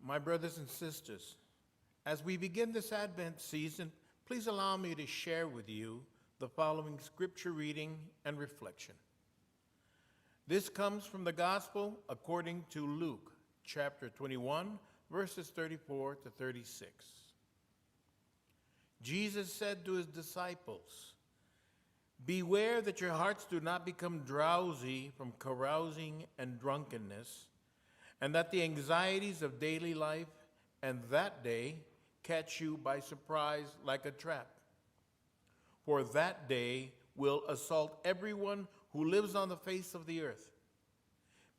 My brothers and sisters, as we begin this Advent season, please allow me to share with you the following scripture reading and reflection. This comes from the Gospel according to Luke, chapter 21, verses 34 to 36. Jesus said to his disciples, "Beware that your hearts do not become drowsy from carousing and drunkenness, and that the anxieties of daily life and that day catch you by surprise like a trap. For that day will assault everyone who lives on the face of the earth.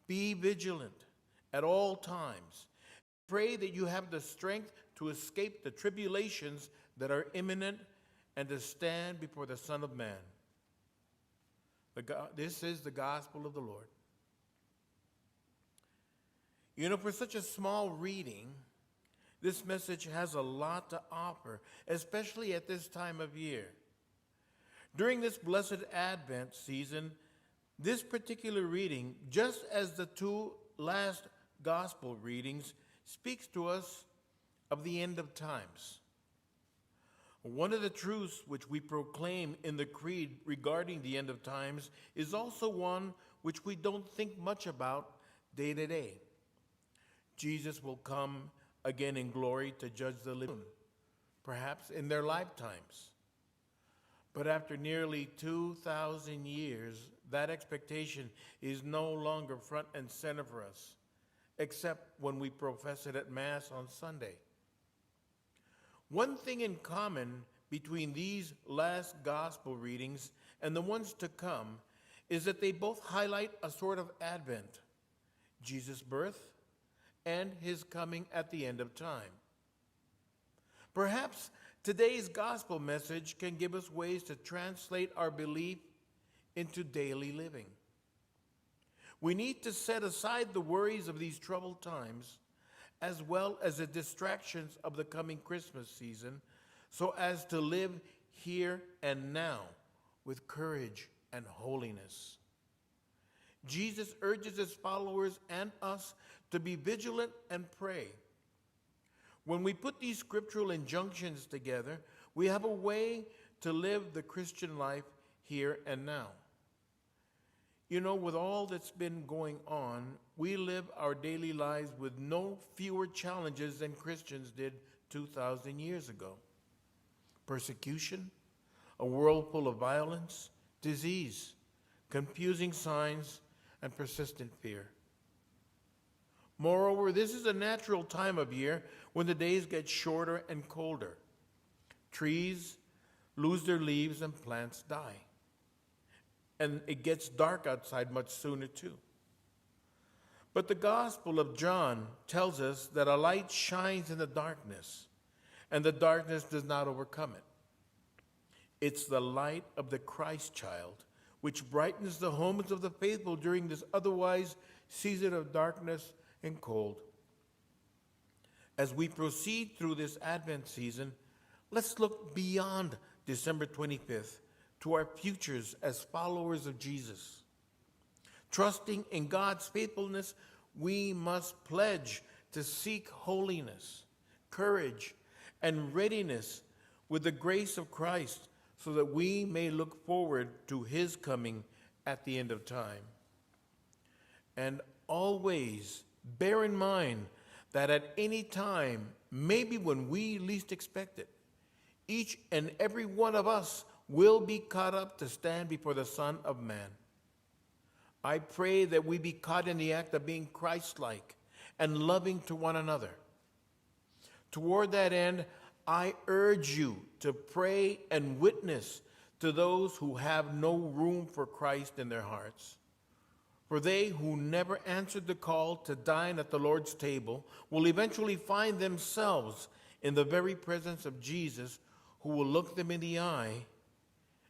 Be vigilant at all times. Pray that you have the strength to escape the tribulations that are imminent and to stand before the Son of Man." This is the gospel of the Lord. You know, for such a small reading, this message has a lot to offer, especially at this time of year. During this blessed Advent season, this particular reading, just as the two last gospel readings, speaks to us of the end of times. One of the truths which we proclaim in the Creed regarding the end of times is also one which we don't think much about day to day. Jesus will come again in glory to judge the living, perhaps in their lifetimes. But after nearly 2,000 years, that expectation is no longer front and center for us, except when we profess it at Mass on Sunday. One thing in common between these last gospel readings and the ones to come is that they both highlight a sort of Advent, Jesus' birth and his coming at the end of time. Perhaps today's gospel message can give us ways to translate our belief into daily living. We need to set aside the worries of these troubled times, as well as the distractions of the coming Christmas season, so as to live here and now with courage and holiness. Jesus urges his followers and us to be vigilant and pray. When we put these scriptural injunctions together, we have a way to live the Christian life here and now. You know, with all that's been going on, we live our daily lives with no fewer challenges than Christians did 2,000 years ago. Persecution, a world full of violence, disease, confusing signs, and persistent fear. Moreover, this is a natural time of year when the days get shorter and colder. Trees lose their leaves and plants die. And it gets dark outside much sooner too. But the Gospel of John tells us that a light shines in the darkness, and the darkness does not overcome it. It's the light of the Christ child, which brightens the homes of the faithful during this otherwise season of darkness and cold. As we proceed through this Advent season, let's look beyond December 25th to our futures as followers of Jesus. Trusting in God's faithfulness, we must pledge to seek holiness, courage, and readiness with the grace of Christ so that we may look forward to his coming at the end of time. And always bear in mind that at any time, maybe when we least expect it, each and every one of us will be caught up to stand before the Son of Man. I pray that we be caught in the act of being Christ-like and loving to one another. Toward that end, I urge you to pray and witness to those who have no room for Christ in their hearts. For they who never answered the call to dine at the Lord's table will eventually find themselves in the very presence of Jesus, who will look them in the eye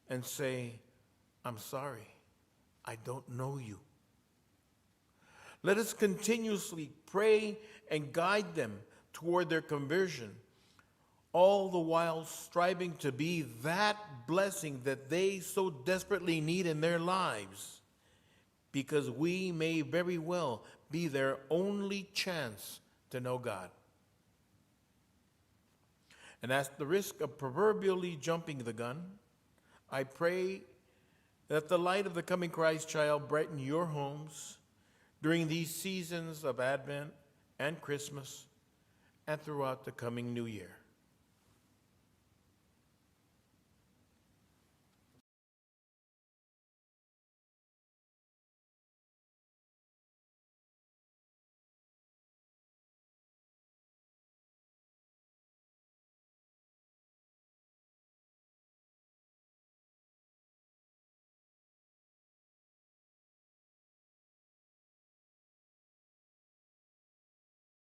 and say, "I'm sorry, I don't know you." Let us continuously pray and guide them toward their conversion, all the while striving to be that blessing that they so desperately need in their lives, because we may very well be their only chance to know God. And at the risk of proverbially jumping the gun, I pray that the light of the coming Christ child brighten your homes during these seasons of Advent and Christmas and throughout the coming new year.